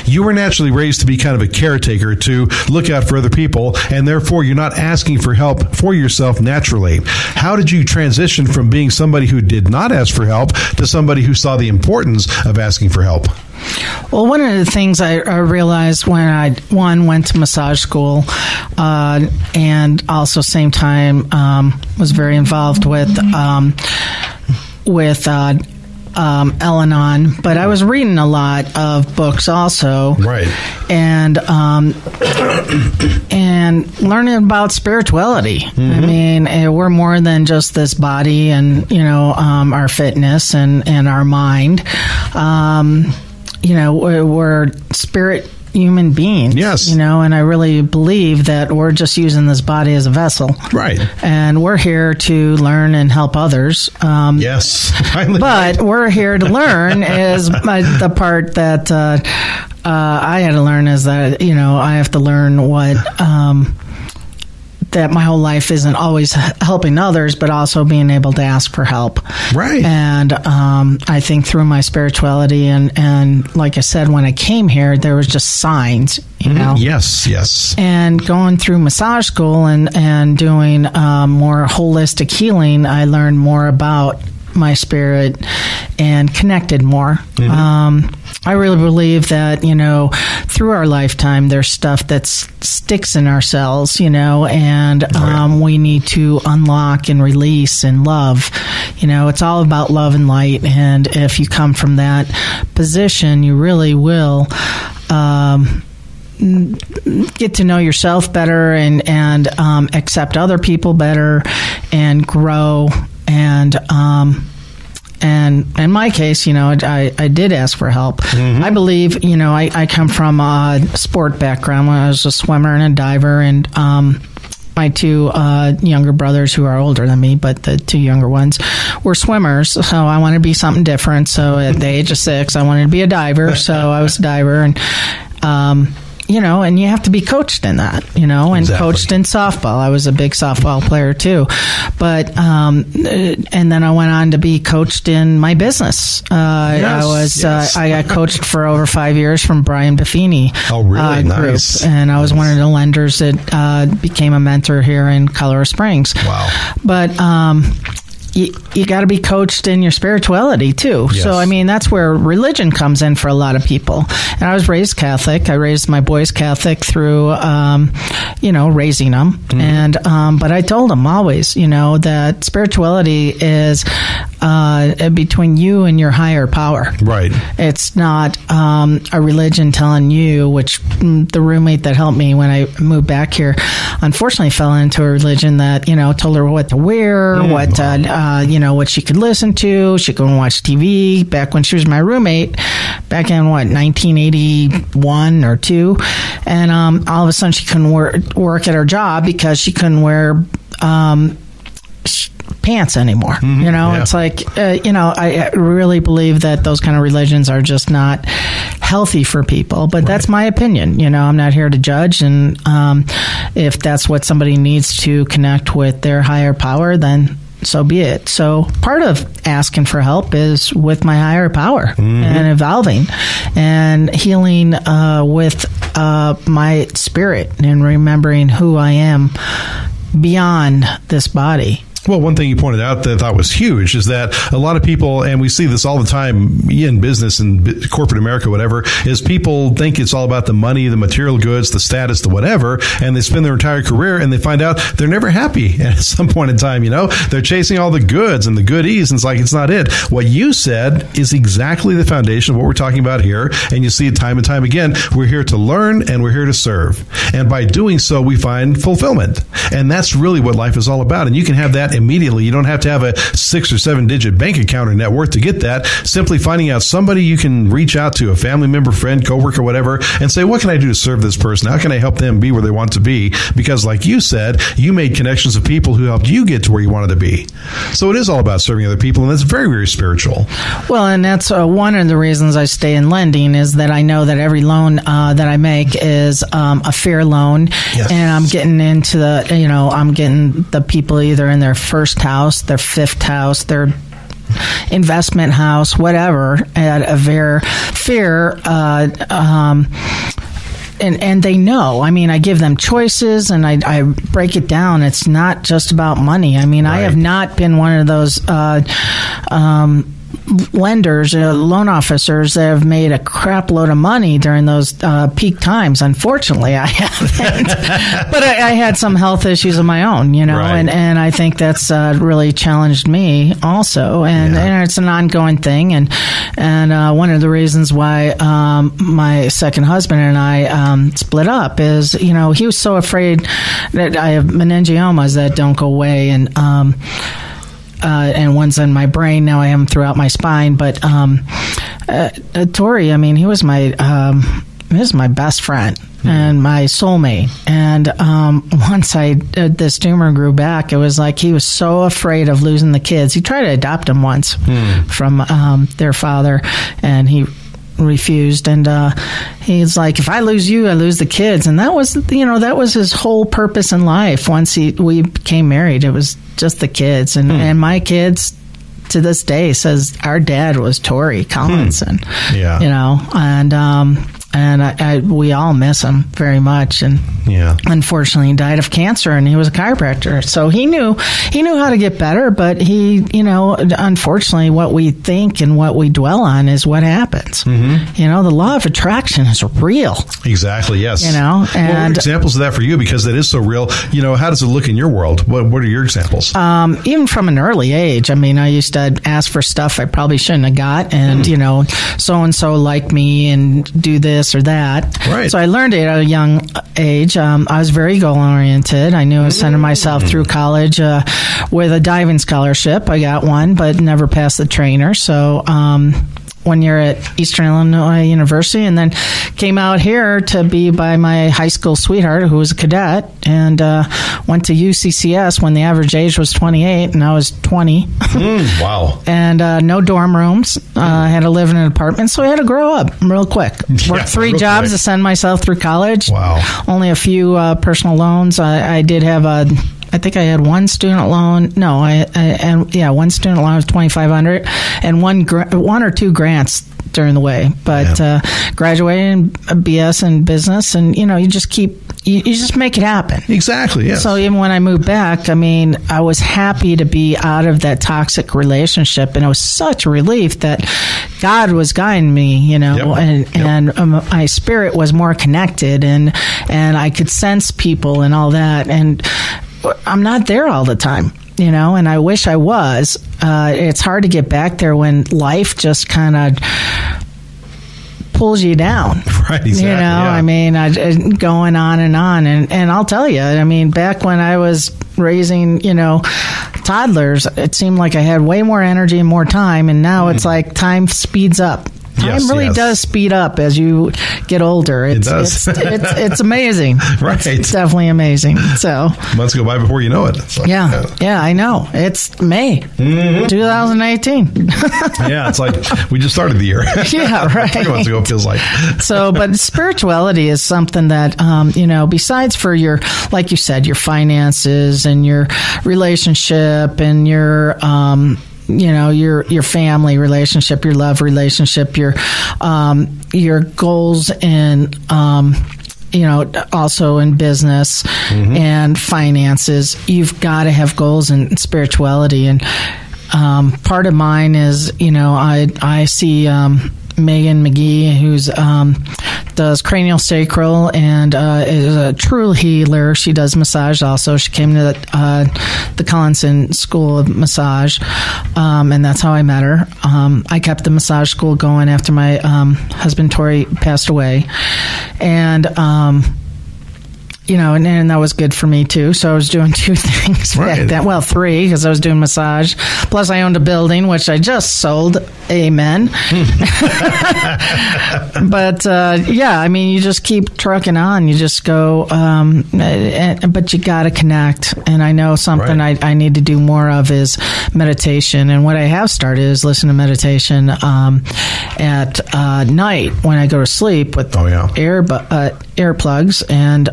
You were naturally raised to be kind of a caretaker, to look out for other people, and therefore you're not asking for help for yourself naturally. How did you transition from being somebody who did not ask for help to somebody who saw the importance of asking for help? Well, one of the things I realized when I went to massage school, and also same time was very involved with Al-Anon, but I was reading a lot of books also, right? And learning about spirituality. Mm-hmm. I mean, we're more than just this body and our fitness and our mind. We're spirit human beings. Yes. And I really believe that we're just using this body as a vessel. Right. And we're here to learn and help others. Yes. But we're here to learn is the part that I had to learn is that, I have to learn what that my whole life isn't always helping others, but also being able to ask for help. Right. And I think through my spirituality and like I said, when I came here, there was just signs, you know. Yes. And going through massage school and doing more holistic healing, I learned more about my spirit and connected more. I really believe that, through our lifetime, there's stuff that sticks in our cells, and we need to unlock and release and love. It's all about love and light. And if you come from that position, you really will get to know yourself better and accept other people better and grow. And in my case, I did ask for help. I believe, I come from a sport background. I was a swimmer and a diver, and my two younger brothers, who are older than me, but the two younger ones, were swimmers. So I wanted to be something different. So at the age of 6, I wanted to be a diver. So I was a diver, and and you have to be coached in that, and coached in softball. I was a big softball player too. But, and then I went on to be coached in my business. I got coached for over 5 years from Brian Buffini. Oh, really? Group. Nice. And I was one of the lenders that became a mentor here in Colorado Springs. Wow. But, you got to be coached in your spirituality too. Yes. So, that's where religion comes in for a lot of people. And I was raised Catholic. I raised my boys Catholic through, raising them. And, but I told them always, that spirituality is, between you and your higher power. Right. It's not, a religion telling you, which the roommate that helped me when I moved back here, unfortunately fell into a religion that, told her what to wear, what she could listen to. She could watch TV back when she was my roommate, back in 1981 or 2. And all of a sudden she couldn't work at her job because she couldn't wear pants anymore. It's like, I really believe that those kind of religions are just not healthy for people, but that's my opinion. I'm not here to judge. And if that's what somebody needs to connect with their higher power, then so be it. So part of asking for help is with my higher power and evolving and healing with my spirit and remembering who I am beyond this body. Well, one thing you pointed out that I thought was huge is that a lot of people, and we see this all the time in business and corporate America, whatever, is people think it's all about the money, the material goods, the status, the whatever, and they spend their entire career and they find out they're never happy. And at some point in time, they're chasing all the goods and the goodies, and it's like, it's not it. What you said is exactly the foundation of what we're talking about here, and you see it time and time again. We're here to learn and we're here to serve. And by doing so, we find fulfillment. And that's really what life is all about. And you can have that immediately. You don't have to have a 6 or 7 digit bank account or net worth to get that. Simply finding out somebody you can reach out to, a family member, friend, coworker, whatever, and say, what can I do to serve this person? How can I help them be where they want to be? Because like you said, you made connections of people who helped you get to where you wanted to be. So it is all about serving other people, and that's very, very spiritual. Well, and that's one of the reasons I stay in lending is that I know that every loan that I make is a fair loan. Yes. And I'm getting into I'm getting the people either in their first house, their 5th house, their investment house, whatever, at a very fair, and they know. I give them choices, and I break it down. It's not just about money. Right. I have not been one of those lenders, loan officers that have made a crap load of money during those peak times. Unfortunately, I haven't. But I had some health issues of my own, right. and I think that's really challenged me also. And it's an ongoing thing. And one of the reasons why my second husband and I split up is, he was so afraid that I have meningiomas that don't go away, and one's in my brain. Now I have them throughout my spine. But Tori, he was my best friend and my soulmate. And once this tumor grew back, it was like he was so afraid of losing the kids. He tried to adopt them once from their father, and he refused. And he's like, if I lose you, I lose the kids. And that was his whole purpose in life. Once we became married, it was just the kids. And my kids to this day says our dad was Tori Collinson. we all miss him very much. And unfortunately, he died of cancer, and he was a chiropractor. So he knew how to get better, but unfortunately, what we think and what we dwell on is what happens. The law of attraction is real. Exactly. Yes. And what are examples of that for you? Because that is so real. How does it look in your world? What are your examples? Even from an early age. I mean, I used to ask for stuff I probably shouldn't have got, and so and so like me and do this or that. Right. So I learned it at a young age. I was very goal oriented. I knew I was sending myself through college with a diving scholarship. I got one, but never passed the trainer. So 1 year at Eastern Illinois University, and then came out here to be by my high school sweetheart, who was a cadet, and went to UCCS when the average age was 28, and I was 20. Wow. And no dorm rooms. I had to live in an apartment, so I had to grow up real quick. Worked 3 jobs to send myself through college. Wow. Only a few personal loans. I did have I think I had one student loan. No, one student loan was $2,500, and one or two grants during the way. But graduated in BS in business, and you just you just make it happen. Exactly. Yes. So even when I moved back, I mean, I was happy to be out of that toxic relationship, and it was such a relief that God was guiding me, and my spirit was more connected, and I could sense people and all that, and I'm not there all the time, and I wish I was. It's hard to get back there when life just kind of pulls you down. Right, exactly. I mean, going on, and I'll tell you, I mean, back when I was raising, toddlers, it seemed like I had way more energy and more time, and now it's like time speeds up. Time really does speed up as you get older. It does. It's amazing. Right. It's definitely amazing. So months go by before you know it. It's like, yeah, I know. It's May 2018. Yeah, it's like we just started the year. Yeah, right. 3 months ago, it feels like. So, but spirituality is something that, besides for your, like you said, your finances and your relationship and your, your family relationship, your love relationship, your goals, and also in business and finances, you've got to have goals in spirituality. And part of mine is, I see Megan McGee, who's does cranial sacral and is a true healer. She does massage also. She came to the Collinson School of Massage, and that's how I met her. I kept the massage school going after my husband Tori passed away, and and that was good for me too. So I was doing 2 things back then. Well, 3, because I was doing massage. Plus, I owned a building, which I just sold. Amen. But I mean, you just keep trucking on. You just go, but you got to connect. And I know something I need to do more of is meditation. And what I have started is listen to meditation at night when I go to sleep with earplugs, and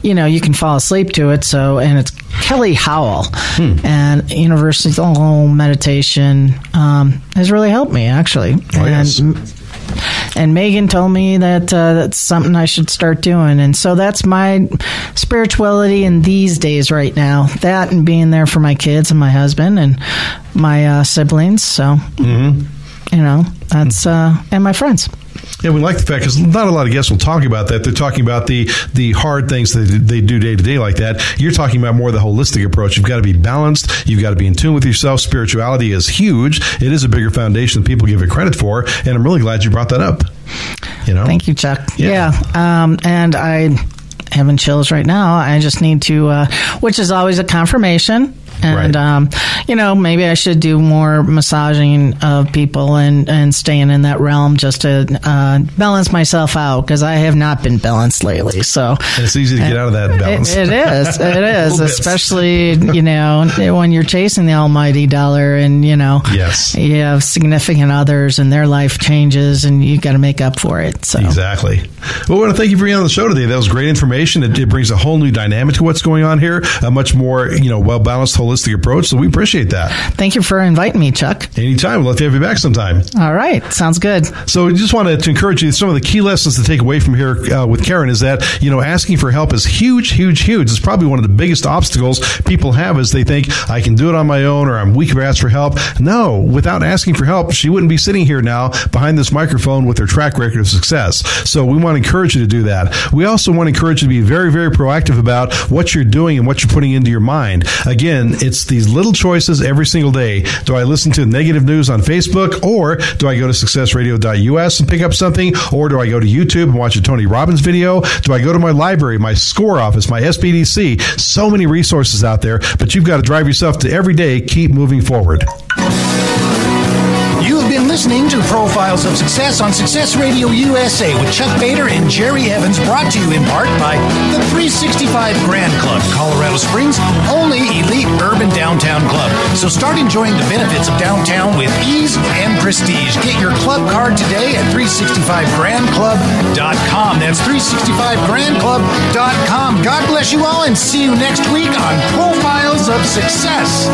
you can fall asleep to it. So, and it's Kelly Howell, and universal meditation has really helped me, actually. And Megan told me that that's something I should start doing, and so that's my spirituality in these days right now. That and being there for my kids and my husband and my siblings. So, that's and my friends. Yeah, we like the fact, because not a lot of guests will talk about that. They're talking about the hard things that they do day to day like that. You're talking about more the holistic approach. You've got to be balanced. You've got to be in tune with yourself. Spirituality is huge. It is a bigger foundation than people give it credit for, and I'm really glad you brought that up. Thank you, Chuck. Yeah. And I having chills right now. I just need to, which is always a confirmation. And, maybe I should do more massaging of people and staying in that realm just to balance myself out, because I have not been balanced lately. So and it's easy to get out of that balance. It is, especially, when you're chasing the almighty dollar and, yes, you have significant others and their life changes and you got to make up for it. So. Exactly. Well, we want to thank you for being on the show today. That was great information. It brings a whole new dynamic to what's going on here, a much more, well-balanced, holistic approach, so we appreciate that. Thank you for inviting me, Chuck. Anytime. We'll have to have you back sometime. All right. Sounds good. So we just wanted to encourage you, some of the key lessons to take away from here with Karen is that, asking for help is huge, huge, huge. It's probably one of the biggest obstacles people have is they think, I can do it on my own, or I'm weak if I ask for help. No, without asking for help, she wouldn't be sitting here now behind this microphone with her track record of success. So we want to encourage you to do that. We also want to encourage you to be very, very proactive about what you're doing and what you're putting into your mind. Again, it's these little choices every single day. Do I listen to negative news on Facebook, or do I go to successradio.us and pick up something, or do I go to YouTube and watch a Tony Robbins video? Do I go to my library, my SCORE office, my SBDC? So many resources out there, but you've got to drive yourself to every day keep moving forward. You have been listening to Profiles of Success on Success Radio USA with Chuck Bader and Jerry Evans, brought to you in part by the 365 Grand Club, Colorado Springs' only elite urban downtown club. So start enjoying the benefits of downtown with ease and prestige. Get your club card today at 365grandclub.com. That's 365grandclub.com. God bless you all, and see you next week on Profiles of Success.